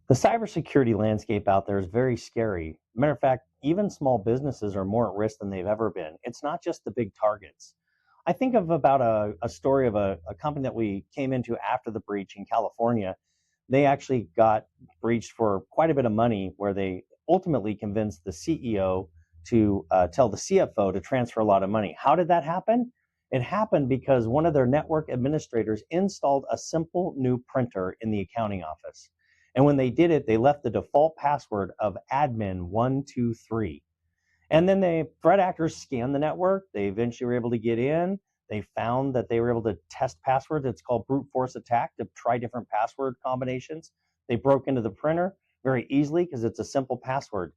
The cybersecurity landscape out there is very scary. Matter of fact, even small businesses are more at risk than they've ever been. It's not just the big targets. I think of about a story of a company that we came into after the breach in California. They actually got breached for quite a bit of money, where they ultimately convinced the CEO to tell the CFO to transfer a lot of money. How did that happen? It happened because one of their network administrators installed a simple new printer in the accounting office. And when they did it, they left the default password of admin123. And then the threat actors scanned the network. They eventually were able to get in. They found that they were able to test passwords. It's called brute force attack, to try different password combinations. They broke into the printer very easily because it's a simple password.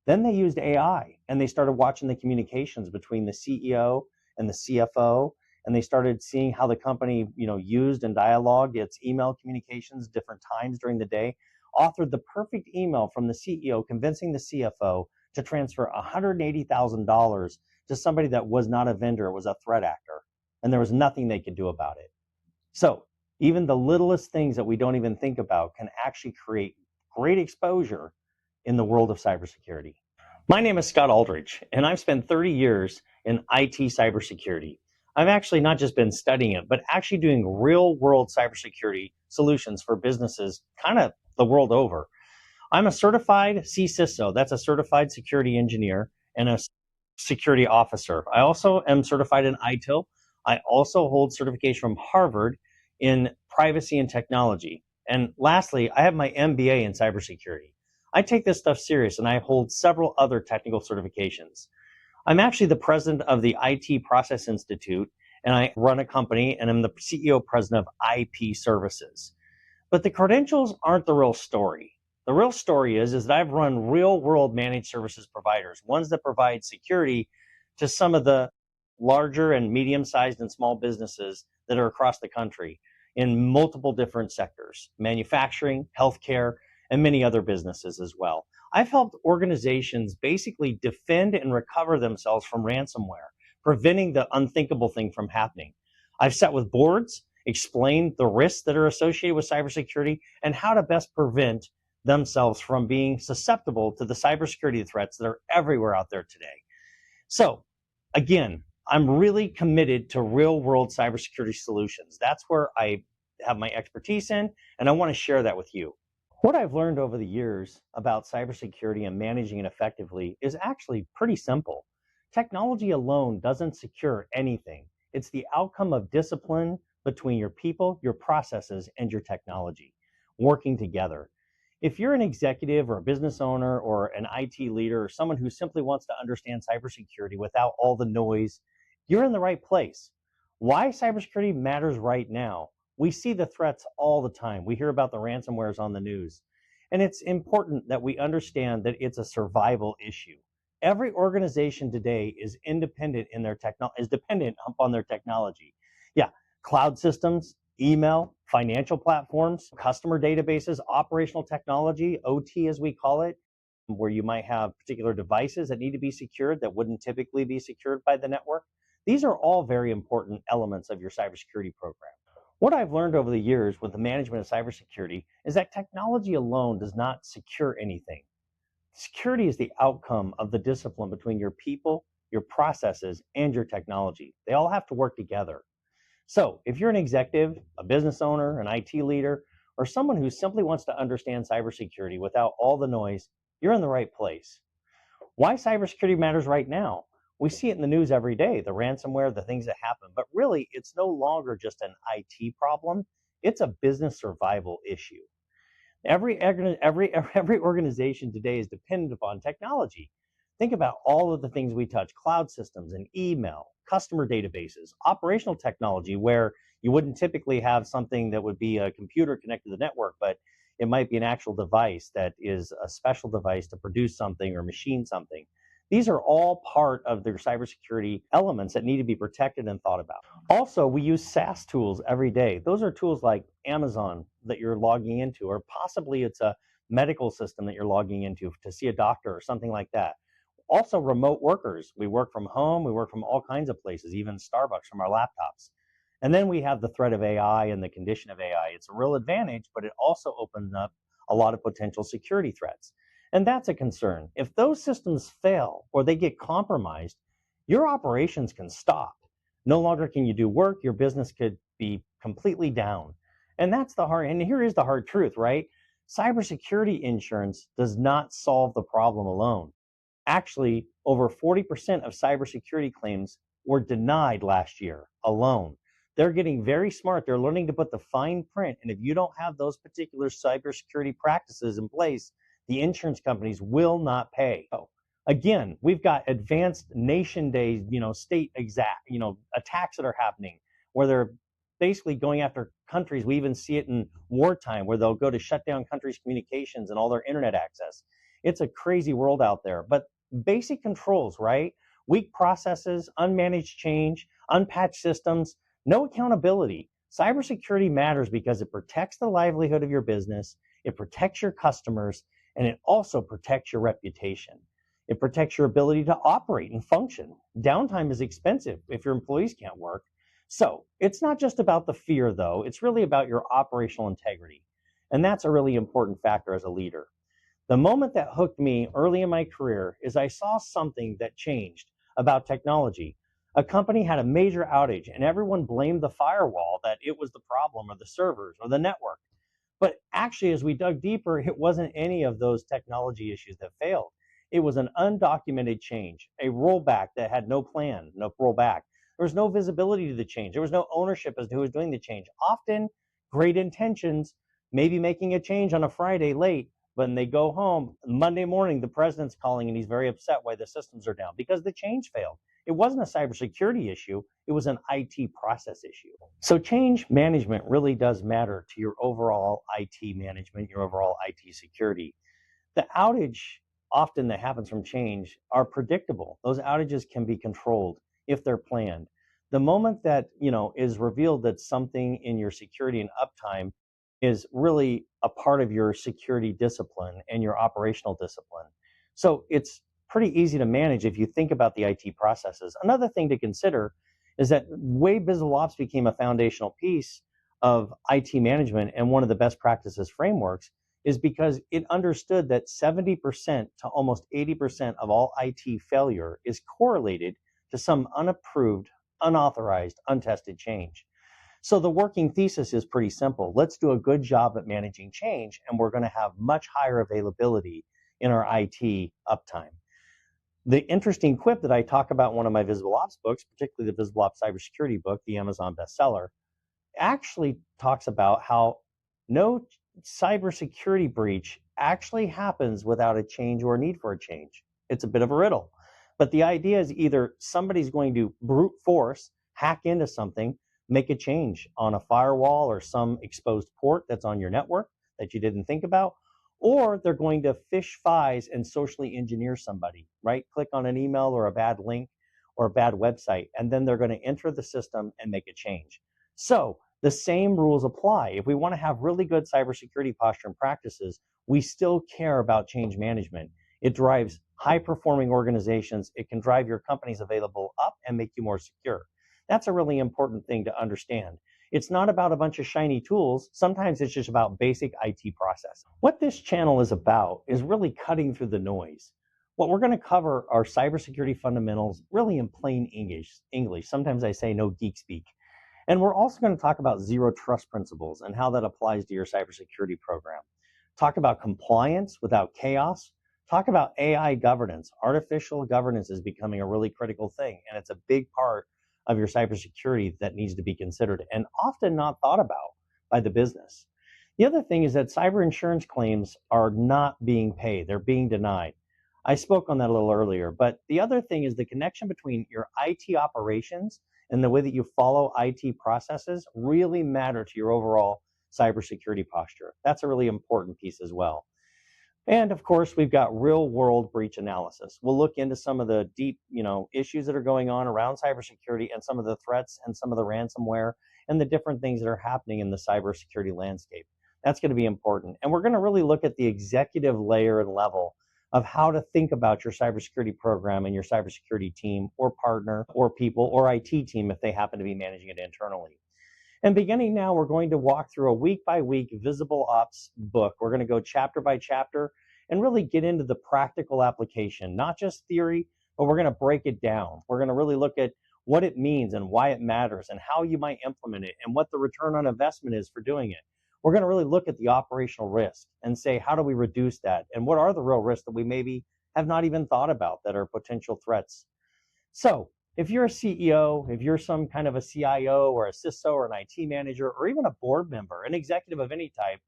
Then they used AI, and they started watching the communications between the CEO and the CFO, and they started seeing how the company, used and dialogued its email communications different times during the day, authored the perfect email from the CEO convincing the CFO to transfer $180,000 to somebody that was not a vendor, it was a threat actor, and there was nothing they could do about it. So even the littlest things that we don't even think about can actually create great exposure in the world of cybersecurity. My name is Scott Alldridge, and I've spent 30 years in IT cybersecurity. I've actually not just been studying it, but actually doing real-world cybersecurity solutions for businesses kind of the world over. I'm a certified CISO, that's a certified security engineer, and a security officer. I also am certified in ITIL. I also hold certification from Harvard in privacy and technology. And lastly, I have my MBA in cybersecurity. I take this stuff serious, and I hold several other technical certifications. I'm actually the president of the IT Process Institute, and I run a company, and I'm the CEO president of IP Services. But the credentials aren't the real story. The real story is that I've run real-world managed services providers, ones that provide security to some of the larger and medium-sized and small businesses that are across the country in multiple different sectors: manufacturing, healthcare, and many other businesses as well. I've helped organizations basically defend and recover themselves from ransomware, preventing the unthinkable thing from happening. I've sat with boards, explained the risks that are associated with cybersecurity, and how to best prevent themselves from being susceptible to the cybersecurity threats that are everywhere out there today. So again, I'm really committed to real-world cybersecurity solutions. That's where I have my expertise in, and I want to share that with you. What I've learned over the years about cybersecurity and managing it effectively is actually pretty simple. Technology alone doesn't secure anything. It's the outcome of discipline between your people, your processes, and your technology working together. If you're an executive or a business owner or an IT leader or someone who simply wants to understand cybersecurity without all the noise, you're in the right place. Why cybersecurity matters right now? We see the threats all the time. We hear about the ransomwares on the news. And it's important that we understand that it's a survival issue. Every organization today is independent in their is dependent upon their technology. Yeah, cloud systems, email, financial platforms, customer databases, operational technology, OT as we call it, where you might have particular devices that need to be secured that wouldn't typically be secured by the network. These are all very important elements of your cybersecurity program. What I've learned over the years with the management of cybersecurity is that technology alone does not secure anything. Security is the outcome of the discipline between your people, your processes, and your technology. They all have to work together. So if you're an executive, a business owner, an IT leader, or someone who simply wants to understand cybersecurity without all the noise, you're in the right place. Why cybersecurity matters right now? We see it in the news every day, the ransomware, the things that happen, but really it's no longer just an IT problem. It's a business survival issue. Every organization today is dependent upon technology. Think about all of the things we touch: cloud systems and email, customer databases, operational technology, where you wouldn't typically have something that would be a computer connected to the network, but it might be an actual device that is a special device to produce something or machine something. These are all part of their cybersecurity elements that need to be protected and thought about. Also, we use SaaS tools every day. Those are tools like Amazon that you're logging into, or possibly it's a medical system that you're logging into to see a doctor or something like that. Also, remote workers. We work from home, we work from all kinds of places, even Starbucks from our laptops. And then we have the threat of AI and the condition of AI. It's a real advantage, but it also opens up a lot of potential security threats. And that's a concern. If those systems fail or they get compromised, your operations can stop. No longer can you do work, your business could be completely down. And that's the hard, and here is the hard truth, right? Cybersecurity insurance does not solve the problem alone. Actually, over 40% of cybersecurity claims were denied last year alone. They're getting very smart. They're learning to put the fine print. And if you don't have those particular cybersecurity practices in place, the insurance companies will not pay. So, again, we've got advanced nation day, state exact, attacks that are happening where they're basically going after countries. We even see it in wartime where they'll go to shut down countries' communications and all their internet access. It's a crazy world out there, but basic controls, right? Weak processes, unmanaged change, unpatched systems, no accountability. Cybersecurity matters because it protects the livelihood of your business, it protects your customers, and it also protects your reputation. It protects your ability to operate and function. Downtime is expensive if your employees can't work. So it's not just about the fear, though. It's really about your operational integrity. And that's a really important factor as a leader. The moment that hooked me early in my career is I saw something that changed about technology. A company had a major outage and everyone blamed the firewall that it was the problem, or the servers, or the network. But actually, as we dug deeper, it wasn't any of those technology issues that failed. It was an undocumented change, a rollback that had no plan, no rollback. There was no visibility to the change. There was no ownership as to who was doing the change. Often, great intentions, maybe making a change on a Friday late, but when they go home, Monday morning, the president's calling and he's very upset why the systems are down because the change failed. It wasn't a cybersecurity issue, it was an IT process issue. So change management really does matter to your overall IT management, your overall IT security. The outage often that happens from change are predictable. Those outages can be controlled if they're planned. The moment that, is revealed that something in your security and uptime is really a part of your security discipline and your operational discipline. So it's pretty easy to manage if you think about the IT processes. Another thing to consider is that way Visible Ops became a foundational piece of IT management and one of the best practices frameworks is because it understood that 70% to almost 80% of all IT failure is correlated to some unapproved, unauthorized, untested change. So the working thesis is pretty simple. Let's do a good job at managing change, and we're going to have much higher availability in our IT uptime. The interesting quip that I talk about in one of my Visible Ops books, particularly the Visible Ops Cybersecurity book, the Amazon bestseller, actually talks about how no cybersecurity breach actually happens without a change or a need for a change. It's a bit of a riddle. But the idea is either somebody's going to brute force, hack into something, make a change on a firewall or some exposed port that's on your network that you didn't think about, or they're going to phish files and socially engineer somebody, right? Click on an email or a bad link or a bad website, and then they're going to enter the system and make a change. So the same rules apply. If we want to have really good cybersecurity posture and practices, we still care about change management. It drives high-performing organizations. It can drive your companies available up and make you more secure. That's a really important thing to understand. It's not about a bunch of shiny tools. Sometimes it's just about basic IT process. What this channel is about is really cutting through the noise. What we're going to cover are cybersecurity fundamentals, really in plain English. Sometimes I say no geek speak. And we're also going to talk about zero trust principles and how that applies to your cybersecurity program. Talk about compliance without chaos. Talk about AI governance. Artificial governance is becoming a really critical thing, and it's a big part of your cybersecurity that needs to be considered and often not thought about by the business. The other thing is that cyber insurance claims are not being paid. They're being denied. I spoke on that a little earlier, but the other thing is the connection between your IT operations and the way that you follow IT processes really matter to your overall cybersecurity posture. That's a really important piece as well. And of course, we've got real world breach analysis. We'll look into some of the deep, issues that are going on around cybersecurity and some of the threats and some of the ransomware and the different things that are happening in the cybersecurity landscape. That's going to be important. And we're going to really look at the executive layer and level of how to think about your cybersecurity program and your cybersecurity team or partner or people or IT team if they happen to be managing it internally. And beginning now, we're going to walk through a week-by-week visible ops book. We're going to go chapter by chapter and really get into the practical application, not just theory, but we're going to break it down. We're going to really look at what it means and why it matters and how you might implement it and what the return on investment is for doing it. We're going to really look at the operational risk and say, how do we reduce that? And what are the real risks that we maybe have not even thought about that are potential threats? So if you're a CEO, if you're some kind of a CIO or a CISO or an IT manager, or even a board member, an executive of any type,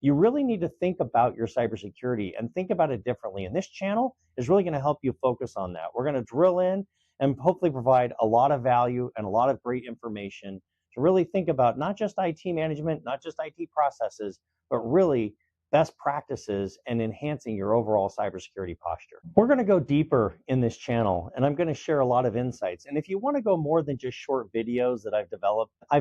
you really need to think about your cybersecurity and think about it differently. And this channel is really going to help you focus on that. We're going to drill in and hopefully provide a lot of value and a lot of great information to really think about not just IT management, not just IT processes, but really best practices and enhancing your overall cybersecurity posture. We're going to go deeper in this channel, and I'm going to share a lot of insights. And if you want to go more than just short videos that I've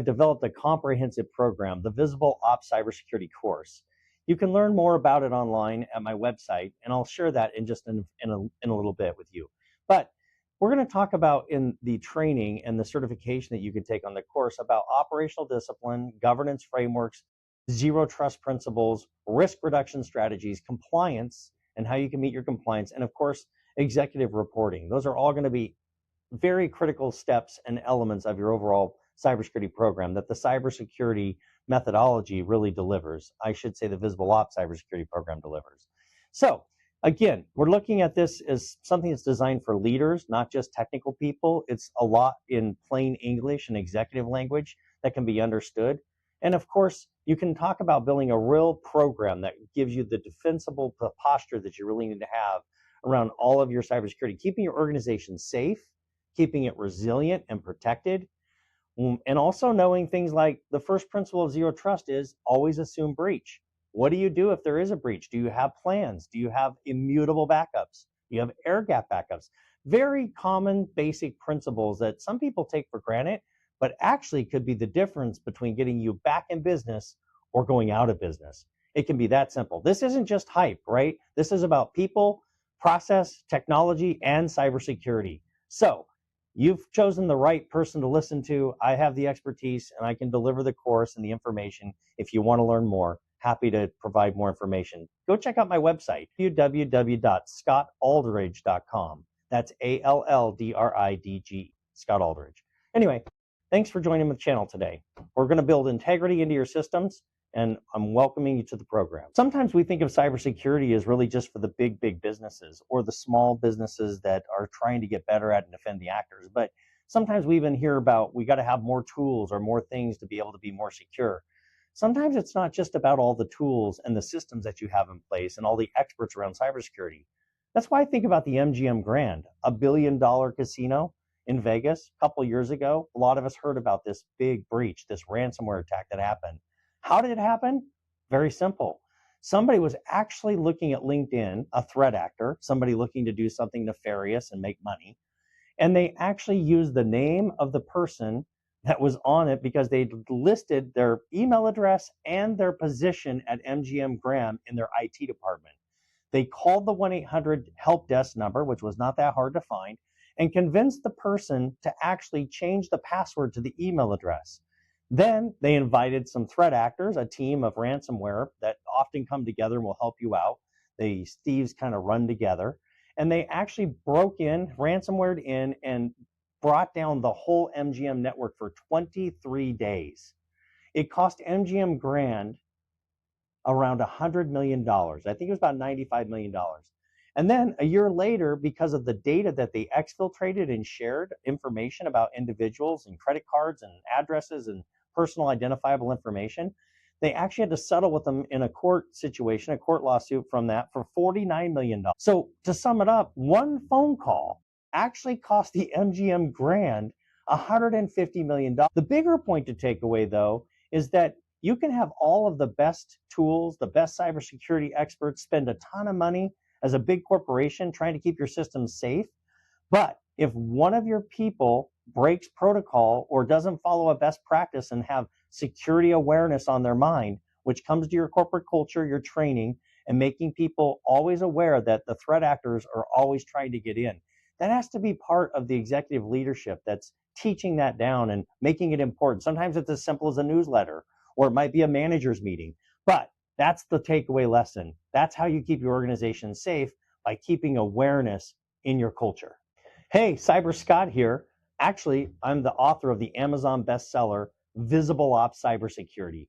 developed a comprehensive program, the Visible Ops Cybersecurity course. You can learn more about it online at my website, and I'll share that in just in a little bit with you. But we're going to talk about in the training and the certification that you can take on the course about operational discipline, governance frameworks, zero trust principles, risk reduction strategies, compliance, and how you can meet your compliance, and of course, executive reporting. Those are all going to be very critical steps and elements of your overall cybersecurity program that the cybersecurity methodology really delivers. I should say the Visible Ops cybersecurity program delivers. So again, we're looking at this as something that's designed for leaders, not just technical people. It's a lot in plain English and executive language that can be understood. And of course, you can talk about building a real program that gives you the defensible posture that you really need to have around all of your cybersecurity, keeping your organization safe, keeping it resilient and protected, and also knowing things like the first principle of zero trust is always assume breach. What do you do if there is a breach? Do you have plans? Do you have immutable backups? Do you have air gap backups? Very common basic principles that some people take for granted, but actually could be the difference between getting you back in business or going out of business. It can be that simple. This isn't just hype, right? This is about people, process, technology, and cybersecurity. So you've chosen the right person to listen to. I have the expertise and I can deliver the course and the information. If you want to learn more, happy to provide more information. Go check out my website, www.scottalldridge.com. That's ALLDRIDG, Scott Alldridge. Anyway, thanks for joining the channel today. We're going to build integrity into your systems, and I'm welcoming you to the program. Sometimes we think of cybersecurity as really just for the big businesses or the small businesses that are trying to get better at and defend the actors. But sometimes we even hear about we got to have more tools or more things to be able to be more secure. Sometimes it's not just about all the tools and the systems that you have in place and all the experts around cybersecurity. That's why I think about the MGM Grand, $1 billion casino in Vegas a couple years ago. A lot of us heard about this big breach, this ransomware attack that happened. How did it happen? Very simple. Somebody was actually looking at LinkedIn, a threat actor, somebody looking to do something nefarious and make money. And they actually used the name of the person that was on it because they listed their email address and their position at MGM Grand in their IT department. They called the 1-800 help desk number, which was not that hard to find, and convinced the person to actually change the password to the email address. Then they invited some threat actors, a team of ransomware that often come together and will help you out. The thieves kind of run together, and they actually broke in, ransomwared in, and brought down the whole MGM network for 23 days. It cost MGM Grand around $100 million. I think it was about $95 million. And then a year later, because of the data that they exfiltrated and shared information about individuals and credit cards and addresses and personal identifiable information, they actually had to settle with them in a court situation, a court lawsuit from that for $49 million. So to sum it up, one phone call actually cost the MGM Grand $150 million. The bigger point to take away, though, is that you can have all of the best tools, the best cybersecurity experts, spend a ton of money as a big corporation trying to keep your systems safe. But if one of your people breaks protocol or doesn't follow a best practice and have security awareness on their mind, which comes to your corporate culture, your training, and making people always aware that the threat actors are always trying to get in, That has to be part of the executive leadership that's teaching that down and making it important. Sometimes it's as simple as a newsletter, or it might be a manager's meeting. But that's the takeaway lesson. That's how you keep your organization safe, by keeping awareness in your culture. Hey, Cyber Scott here. Actually, I'm the author of the Amazon bestseller, Visible Ops Cybersecurity.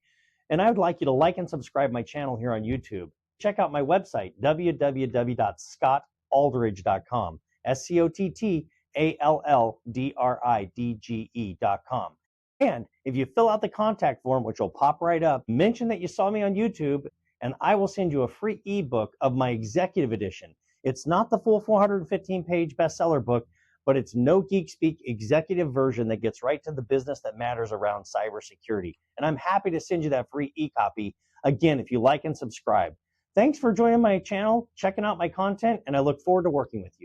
And I would like you to like and subscribe my channel here on YouTube. Check out my website, www.scottalldridge.com, SCOTTALLDRIDGE.com. And if you fill out the contact form, which will pop right up, mention that you saw me on YouTube, and I will send you a free ebook of my executive edition. It's not the full 415-page bestseller book, but it's no geek speak executive version that gets right to the business that matters around cybersecurity. And I'm happy to send you that free e-copy, again, if you like and subscribe. Thanks for joining my channel, checking out my content, and I look forward to working with you.